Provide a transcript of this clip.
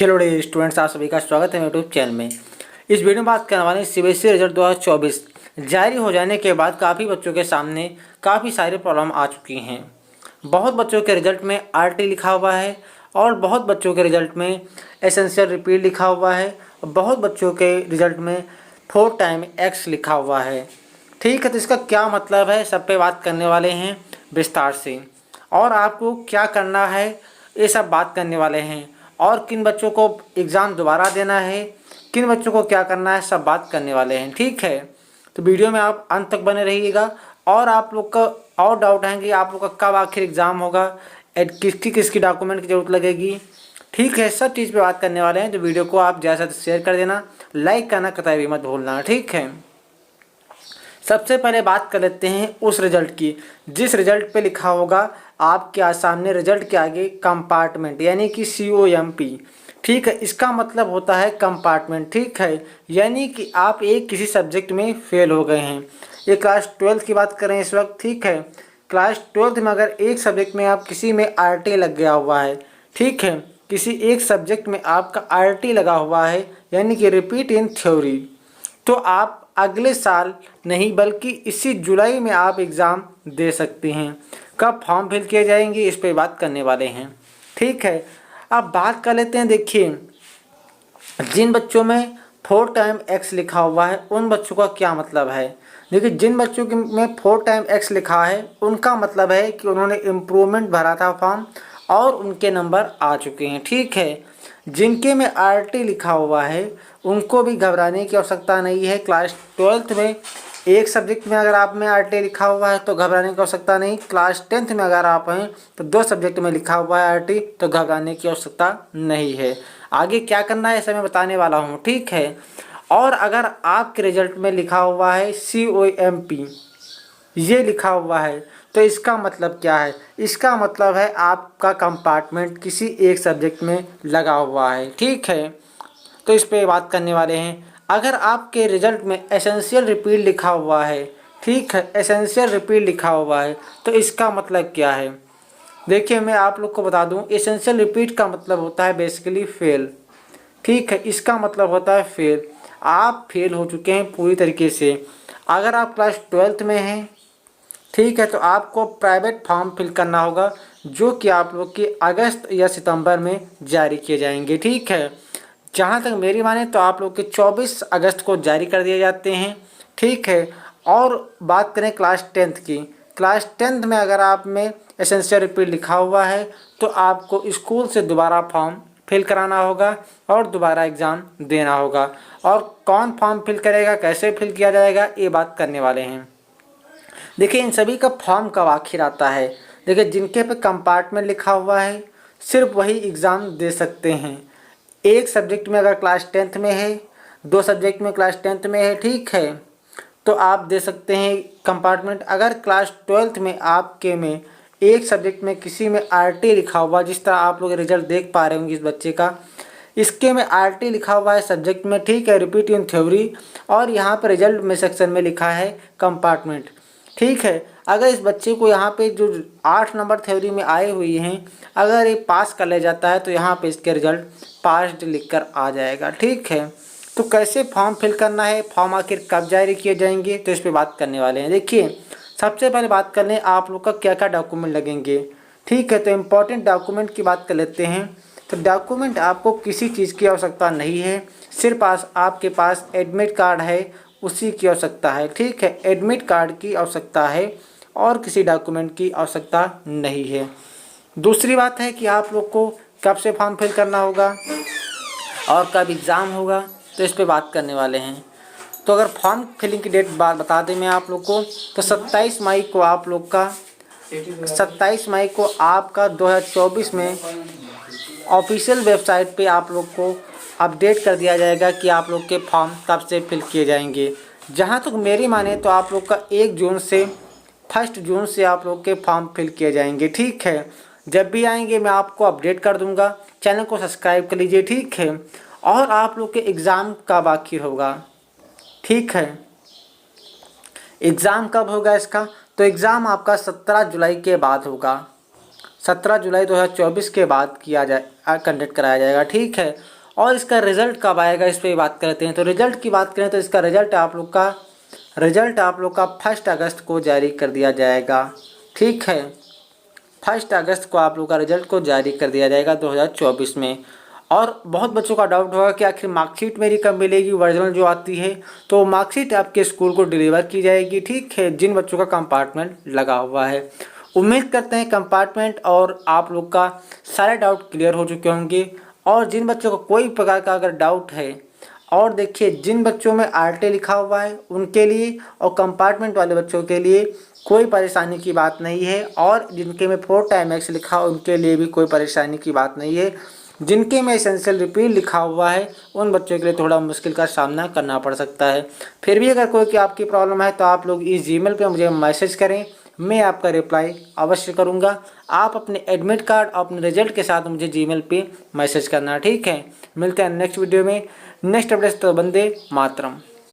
Hello day students, आप सभी का स्वागत है मेरे यूट्यूब चैनल में। इस वीडियो में बात करने वाले सीबीएसई रिजल्ट 2024 जारी हो जाने के बाद काफ़ी बच्चों के सामने काफ़ी सारी प्रॉब्लम आ चुकी हैं। बहुत बच्चों के रिजल्ट में आरटी लिखा हुआ है और बहुत बच्चों के रिजल्ट में एसेंशियल रिपीट लिखा हुआ है और बहुत बच्चों के रिजल्ट में 4 टाइम एक्स लिखा हुआ है। ठीक है, तो इसका क्या मतलब है, सब पे बात करने वाले हैं विस्तार से। और आपको क्या करना है ये सब बात करने वाले हैं। और किन बच्चों को एग्ज़ाम दोबारा देना है, किन बच्चों को क्या करना है, सब बात करने वाले हैं। ठीक है, तो वीडियो में आप अंत तक बने रहिएगा। और आप लोग का और डाउट है कि आप लोग का कब आखिर एग्ज़ाम होगा, किसकी किसकी डॉक्यूमेंट की ज़रूरत लगेगी। ठीक है, सब चीज़ पे बात करने वाले हैं। तो वीडियो को आप ज़्यादा से शेयर कर देना, लाइक करना कतई भी मत भूलना। ठीक है, सबसे पहले बात कर लेते हैं उस रिजल्ट की जिस रिजल्ट पे लिखा होगा आपके सामने रिजल्ट के आगे कंपार्टमेंट, यानी कि COMP। ठीक है, इसका मतलब होता है कंपार्टमेंट। ठीक है, यानी कि आप एक किसी सब्जेक्ट में फेल हो गए हैं। ये क्लास 12 की बात करें इस वक्त। ठीक है, क्लास 12 में अगर एक सब्जेक्ट में आप किसी में RT लग गया हुआ है, ठीक है, किसी एक सब्जेक्ट में आपका RT लगा हुआ है, यानी कि रिपीट इन थ्योरी, तो आप अगले साल नहीं बल्कि इसी जुलाई में आप एग्ज़ाम दे सकते हैं। कब फॉर्म फिल किए जाएंगे इस पर बात करने वाले हैं। ठीक है, अब बात कर लेते हैं। देखिए, जिन बच्चों में 4 टाइम एक्स लिखा हुआ है उन बच्चों का क्या मतलब है। देखिए, जिन बच्चों के में 4 टाइम एक्स लिखा है उनका मतलब है कि उन्होंने इम्प्रूवमेंट भरा था फॉर्म और उनके नंबर आ चुके हैं। ठीक है, जिनके में RT लिखा हुआ है उनको भी घबराने की आवश्यकता नहीं है। क्लास 12th में एक सब्जेक्ट में अगर आप में RT लिखा हुआ है तो घबराने की आवश्यकता नहीं। क्लास 10th में अगर आप हैं तो 2 सब्जेक्ट में लिखा हुआ है RT तो घबराने की आवश्यकता नहीं है। आगे क्या करना है इसे मैं बताने वाला हूँ। ठीक है, और अगर आपके रिजल्ट में लिखा हुआ है COMP, ये लिखा हुआ है, तो इसका मतलब क्या है। इसका मतलब है आपका कंपार्टमेंट किसी एक सब्जेक्ट में लगा हुआ है। ठीक है, तो इस पे बात करने वाले हैं। अगर आपके रिजल्ट में एसेंशियल रिपीट लिखा हुआ है, ठीक है, एसेंशियल रिपीट लिखा हुआ है, तो इसका मतलब क्या है। देखिए, मैं आप लोग को बता दूं, एसेंशियल रिपीट का मतलब होता है बेसिकली फेल। ठीक है, इसका मतलब होता है फेल। आप फेल हो चुके हैं पूरी तरीके से। अगर आप क्लास 12th में हैं, ठीक है, तो आपको प्राइवेट फॉर्म फिल करना होगा जो कि आप लोग के अगस्त या सितंबर में जारी किए जाएंगे। ठीक है, जहाँ तक मेरी माने तो आप लोग के 24 अगस्त को जारी कर दिए जाते हैं। ठीक है, और बात करें क्लास 10th की, क्लास 10th में अगर आप में एसेंशियल रिपीट लिखा हुआ है तो आपको स्कूल से दोबारा फॉर्म फिल कराना होगा और दोबारा एग्ज़ाम देना होगा। और कौन फॉर्म फिल करेगा, कैसे फिल किया जाएगा, ये बात करने वाले हैं। देखिए, इन सभी का फॉर्म कब आखिर आता है। देखिए, जिनके पे कंपार्टमेंट लिखा हुआ है सिर्फ वही एग्ज़ाम दे सकते हैं। एक सब्जेक्ट में अगर क्लास 10th में है, 2 सब्जेक्ट में क्लास 10th में है, ठीक है, तो आप दे सकते हैं कंपार्टमेंट। अगर क्लास 12th में आपके में एक सब्जेक्ट में किसी में RT लिखा हुआ, जिस तरह आप लोग रिजल्ट देख पा रहे होंगे इस बच्चे का, इसके में RT लिखा हुआ है सब्जेक्ट में, ठीक है, रिपीट इन थ्योरी, और यहाँ पर रिजल्ट में सेक्शन में लिखा है कंपार्टमेंट। ठीक है, अगर इस बच्चे को यहाँ पे जो 8 नंबर थ्योरी में आए हुए हैं, अगर ये पास कर ले जाता है तो यहाँ पे इसके रिजल्ट पास्ड लिख कर आ जाएगा। ठीक है, तो कैसे फॉर्म फिल करना है, फॉर्म आखिर कब जारी किए जाएंगे, तो इस पर बात करने वाले हैं। देखिए, सबसे पहले बात कर लें आप लोग का क्या क्या डॉक्यूमेंट लगेंगे। ठीक है, तो इम्पॉर्टेंट डॉक्यूमेंट की बात कर लेते हैं। तो डॉक्यूमेंट आपको किसी चीज़ की आवश्यकता नहीं है, सिर्फ आपके पास एडमिट कार्ड है उसी की आवश्यकता है। ठीक है, एडमिट कार्ड की आवश्यकता है और किसी डॉक्यूमेंट की आवश्यकता नहीं है। दूसरी बात है कि आप लोग को कब से फॉर्म फिल करना होगा और कब एग्ज़ाम होगा, तो इस पे बात करने वाले हैं। तो अगर फॉर्म फिलिंग की डेट बात बता दें मैं आप लोग को, तो 27 मई को आप लोग का 27 मई को आपका 2024 में ऑफिशियल वेबसाइट पे आप लोग को अपडेट कर दिया जाएगा कि आप लोग के फॉर्म कब से फिल किए जाएंगे। जहाँ तक मेरी माने तो आप लोग का 1 जून से 1 जून से आप लोग के फॉर्म फिल किए जाएंगे। ठीक है, जब भी आएंगे मैं आपको अपडेट कर दूंगा। चैनल को सब्सक्राइब कर लीजिए। ठीक है, और आप लोग के एग्ज़ाम कब आखिर होगा। ठीक है, एग्ज़ाम कब होगा इसका, तो एग्ज़ाम आपका 17 जुलाई के बाद होगा। 17 जुलाई 2024 के बाद कंडक्ट कराया जाएगा। ठीक है, और इसका रिजल्ट कब आएगा इस पर बात करते हैं। तो रिजल्ट की बात करें तो इसका रिजल्ट आप लोग का 1 अगस्त को जारी कर दिया जाएगा। ठीक है, 1 अगस्त को आप लोग का रिजल्ट को जारी कर दिया जाएगा 2024 में। और बहुत बच्चों का डाउट होगा कि आखिर मार्कशीट मेरी कब मिलेगी, ओरिजिनल जो आती है। तो मार्कशीट आपके स्कूल को डिलीवर की जाएगी। ठीक है, जिन बच्चों का कंपार्टमेंट लगा हुआ है। उम्मीद करते हैं कंपार्टमेंट और आप लोग का सारे डाउट क्लियर हो चुके होंगे। और जिन बच्चों को कोई प्रकार का अगर डाउट है, और देखिए जिन बच्चों में आरटी लिखा हुआ है उनके लिए और कंपार्टमेंट वाले बच्चों के लिए कोई परेशानी की बात नहीं है। और जिनके में 4 टाइम एक्स लिखा हो उनके लिए भी कोई परेशानी की बात नहीं है। जिनके में एसेंशियल रिपीट लिखा हुआ है उन बच्चों के लिए थोड़ा मुश्किल का सामना करना पड़ सकता है। फिर भी अगर कोई आपकी प्रॉब्लम है तो आप लोग इस जीमेल पे मुझे मैसेज करें, मैं आपका रिप्लाई अवश्य करूंगा। आप अपने एडमिट कार्ड और अपने रिजल्ट के साथ मुझे जीमेल पे मैसेज करना। ठीक है, मिलते हैं नेक्स्ट वीडियो में, नेक्स्ट अपडेट। तो वंदे मातरम।